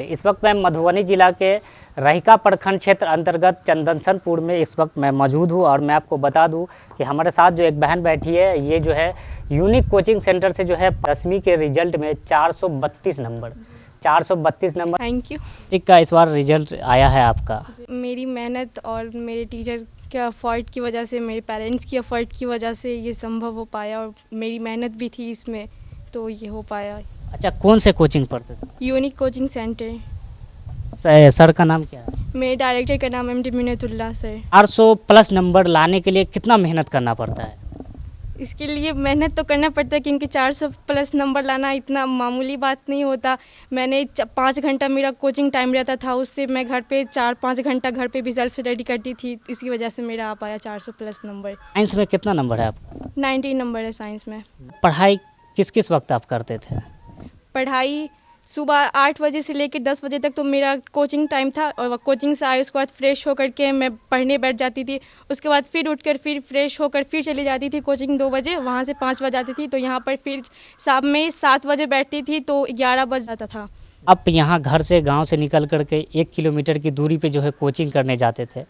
इस वक्त मैं मधुबनी जिला के रहिका प्रखंड क्षेत्र अंतर्गत चंदनसनपुर में इस वक्त मैं मौजूद हूँ और मैं आपको बता दूँ कि हमारे साथ जो एक बहन बैठी है, ये जो है यूनिक कोचिंग सेंटर से जो है 10वीं के रिजल्ट में 432 नंबर। Thank you. का इस बार रिजल्ट आया है आपका। मेरी मेहनत और मेरे टीचर के एफर्ट की वजह से, मेरे पेरेंट्स की एफर्ट की वजह से ये संभव हो पाया और मेरी मेहनत भी थी इसमें, तो ये हो पाया। अच्छा, कौन से कोचिंग पढ़ते थे? Unique coaching centre. सर का नाम क्या है? मेरे डायरेक्टर का नाम MD मिन्नतुल्लाह सर। 400+ नंबर लाने के लिए कितना मेहनत करना पड़ता है? इसके लिए मेहनत तो करना पड़ता है क्योंकि 400+ नंबर लाना इतना मामूली बात नहीं होता। मैंने 5 घंटा मेरा कोचिंग टाइम रहता था, उससे मैं घर पे 4-5 घंटा घर पे भी सेल्फ स्टडी करती थी, इसी वजह से मेरा आ पाया 400+ नंबर। साइंस में कितना नंबर है आपका? 90 नंबर है साइंस में। पढ़ाई किस किस वक्त आप करते थे? पढ़ाई सुबह 8 बजे से लेकर 10 बजे तक तो मेरा कोचिंग टाइम था, और कोचिंग से आए उसके बाद फ्रेश होकर के मैं पढ़ने बैठ जाती थी। उसके बाद फिर उठकर फिर फ्रेश होकर फिर चली जाती थी कोचिंग 2 बजे, वहाँ से 5 बजे आती थी, तो यहाँ पर फिर शाम में 7 बजे बैठती थी तो 11 बज जाता था। आप यहाँ घर से गांव से निकल करके 1 किलोमीटर की दूरी पे जो है कोचिंग करने जाते थे।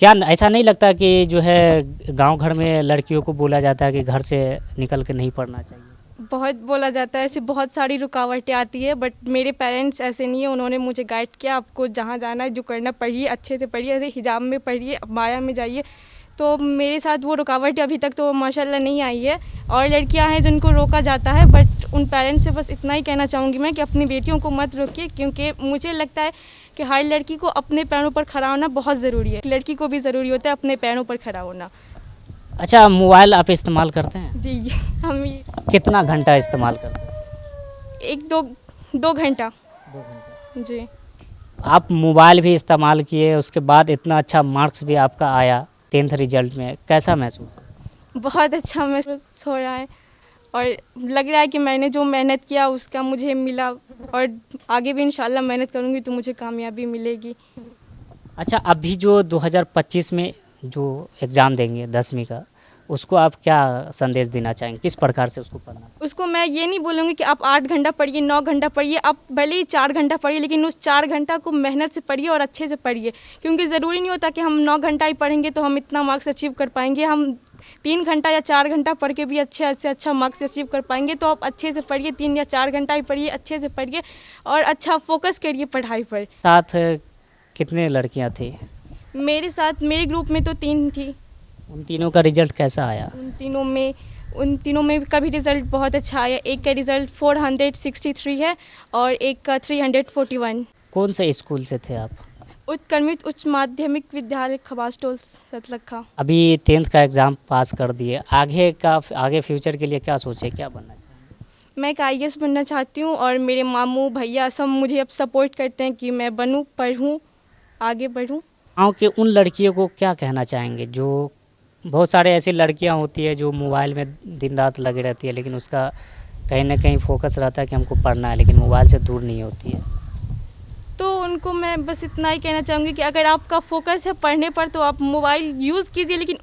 क्या ऐसा नहीं लगता कि जो है गांव घर में लड़कियों को बोला जाता है कि घर से निकल कर नहीं पढ़ना चाहिए? बहुत बोला जाता है, ऐसी बहुत सारी रुकावटें आती है, बट मेरे पेरेंट्स ऐसे नहीं है। उन्होंने मुझे गाइड किया, आपको जहाँ जाना है, जो करना पढ़िए, अच्छे से पढ़िए, ऐसे हिजाब में पढ़िए, माया में जाइए। तो मेरे साथ वो रुकावटें अभी तक तो माशाल्लाह नहीं आई है। और लड़कियां हैं जिनको रोका जाता है, बट उन पेरेंट्स से बस इतना ही कहना चाहूँगी मैं कि अपनी बेटियों को मत रोकिए, क्योंकि मुझे लगता है कि हर लड़की को अपने पैरों पर खड़ा होना बहुत ज़रूरी है। लड़की को भी ज़रूरी होता है अपने पैरों पर खड़ा होना। अच्छा, मोबाइल आप इस्तेमाल करते हैं? जी हम कितना घंटा इस्तेमाल करते हैं? 1-2 घंटा। 2 घंटा। जी। आप मोबाइल भी इस्तेमाल किए, उसके बाद इतना अच्छा मार्क्स भी आपका आया 10th रिजल्ट में, कैसा महसूस? बहुत अच्छा महसूस हो रहा है और लग रहा है कि मैंने जो मेहनत किया उसका मुझे मिला, और आगे भी इंशाल्लाह मेहनत करूँगी तो मुझे कामयाबी मिलेगी। अच्छा, अभी जो 2025 में जो एग्ज़ाम देंगे 10वीं का, उसको आप क्या संदेश देना चाहेंगे? किस प्रकार से उसको पढ़ना? उसको मैं ये नहीं बोलूँगी कि आप 8 घंटा पढ़िए, 9 घंटा पढ़िए, आप भले ही 4 घंटा पढ़िए, लेकिन उस 4 घंटा को मेहनत से पढ़िए और अच्छे से पढ़िए, क्योंकि ज़रूरी नहीं होता कि हम 9 घंटा ही पढ़ेंगे तो हम इतना मार्क्स अचीव कर पाएंगे। हम 3 घंटा या 4 घंटा पढ़ के भी अच्छे से अच्छा मार्क्स अचीव कर पाएंगे। तो आप अच्छे से पढ़िए, 3 या 4 घंटा ही पढ़िए, अच्छे से पढ़िए और अच्छा फोकस करिए पढ़ाई पर। साथ कितने लड़कियां थी? मेरे साथ मेरे ग्रुप में तो 3 थी। उन तीनों का रिजल्ट कैसा आया? उन तीनों में का भी रिज़ल्ट बहुत अच्छा आया। एक का रिज़ल्ट 463 है और एक का 341। कौन से स्कूल से थे आप? उत्क्रमित उच्च माध्यमिक विद्यालय खबास टोल सतलखा। अभी 10th का एग्ज़ाम पास कर दिए, आगे फ्यूचर के लिए क्या सोचे, क्या बनना चाहिए? मैं एक IAS बनना चाहती हूँ और मेरे मामू भैया सब मुझे अब सपोर्ट करते हैं कि मैं बनूँ, पढ़ूँ, आगे बढ़ूँ। गाँव के उन लड़कियों को क्या कहना चाहेंगे जो बहुत सारे ऐसी लड़कियां होती है जो मोबाइल में दिन रात लगी रहती है, लेकिन उसका कहीं ना कहीं फोकस रहता है कि हमको पढ़ना है, लेकिन मोबाइल से दूर नहीं होती है? तो उनको मैं बस इतना ही कहना चाहूँगी कि अगर आपका फोकस है पढ़ने पर तो आप मोबाइल यूज़ कीजिए, लेकिन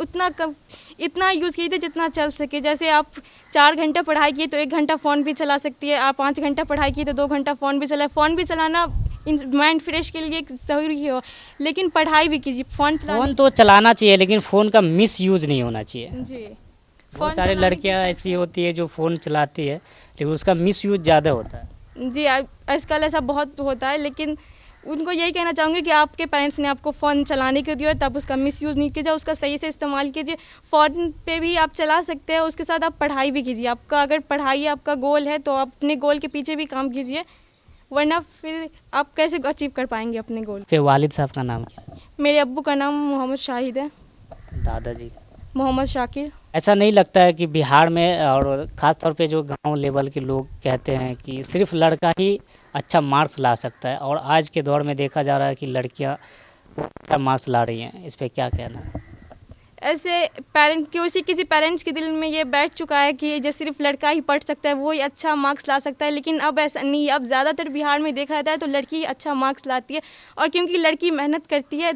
इतना यूज़ कीजिए जितना चल सके। जैसे आप 4 घंटा पढ़ाई किए तो 1 घंटा फ़ोन भी चला सकती है, आप 5 घंटा पढ़ाई किए तो 2 घंटा फ़ोन भी चलाए। फ़ोन भी चलाना माइंड फ्रेश के लिए ज़रूरी हो, लेकिन पढ़ाई भी कीजिए। फ़ोन तो चलाना चाहिए, लेकिन फ़ोन का मिस यूज़ नहीं होना चाहिए। जी। बहुत सारे लड़कियां ऐसी होती है जो फ़ोन चलाती है, लेकिन उसका मिस यूज़ ज़्यादा होता है। जी, आजकल ऐसा बहुत होता है, लेकिन उनको यही कहना चाहूँगी कि आपके पेरेंट्स ने आपको फ़ोन चलाने के दिया है, तब उसका मिसयूज़ नहीं कीजिए, उसका सही से इस्तेमाल कीजिए। फ़ोन पे भी आप चला सकते हैं, उसके साथ आप पढ़ाई भी कीजिए। आपका अगर पढ़ाई आपका गोल है तो आप अपने गोल के पीछे भी काम कीजिए, वरना फिर आप कैसे अचीव कर पाएंगे अपने गोल। के वालिद साहब का नाम क्या है? मेरे अब्बू का नाम मोहम्मद शाहिद है। दादाजी मोहम्मद शाकिर। ऐसा नहीं लगता है कि बिहार में और ख़ास तौर पे जो गांव लेवल के लोग कहते हैं कि सिर्फ लड़का ही अच्छा मार्क्स ला सकता है, और आज के दौर में देखा जा रहा है कि लड़कियां अच्छा मार्क्स ला रही हैं, इस पे क्या कहना है? ऐसे किसी पेरेंट्स के दिल में ये बैठ चुका है कि जो सिर्फ लड़का ही पढ़ सकता है वो ही अच्छा मार्क्स ला सकता है, लेकिन अब ऐसा नहीं है। अब ज़्यादातर बिहार में देखा जाता है तो लड़की अच्छा मार्क्स लाती है, और क्योंकि लड़की मेहनत करती है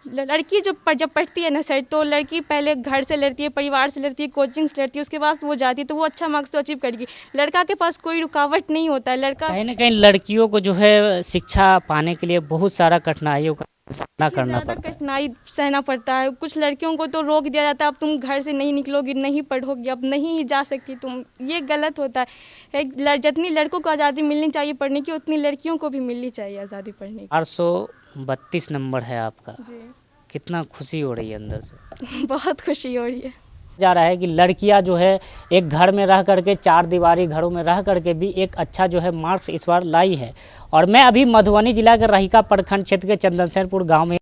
लड़की जब पढ़ती है ना सर, तो लड़की पहले घर से लड़ती है, परिवार से लड़ती है, कोचिंग से लड़ती है, उसके बाद वो जाती है तो वो अच्छा मार्क्स तो अचीव करेगी। लड़का के पास कोई रुकावट नहीं होता है। लड़का कहीं ना कहीं लड़कियों को जो है शिक्षा पाने के लिए बहुत सारा कठिनाइयों का सामना करना ज़्यादा पड़ता है। कठिनाई सहना पड़ता है। कुछ लड़कियों को तो रोक दिया जाता है, अब तुम घर से नहीं निकलोगी, नहीं पढ़ोगी, अब नहीं ही जा सकती तुम। ये गलत होता है। जितनी लड़कों को आज़ादी मिलनी चाहिए पढ़ने की, उतनी लड़कियों को भी मिलनी चाहिए आज़ादी पढ़ने 832 नंबर है आपका, की। कितना खुशी हो रही है अंदर से? जी बहुत खुशी हो रही है। जा रहा है कि लड़कियां जो है एक घर में रह करके, चार दीवारी घरों में रह करके भी एक अच्छा जो है मार्क्स इस बार लाई है। और मैं अभी मधुबनी जिला के रहिका प्रखंड क्षेत्र के चंदनसरपुर गांव में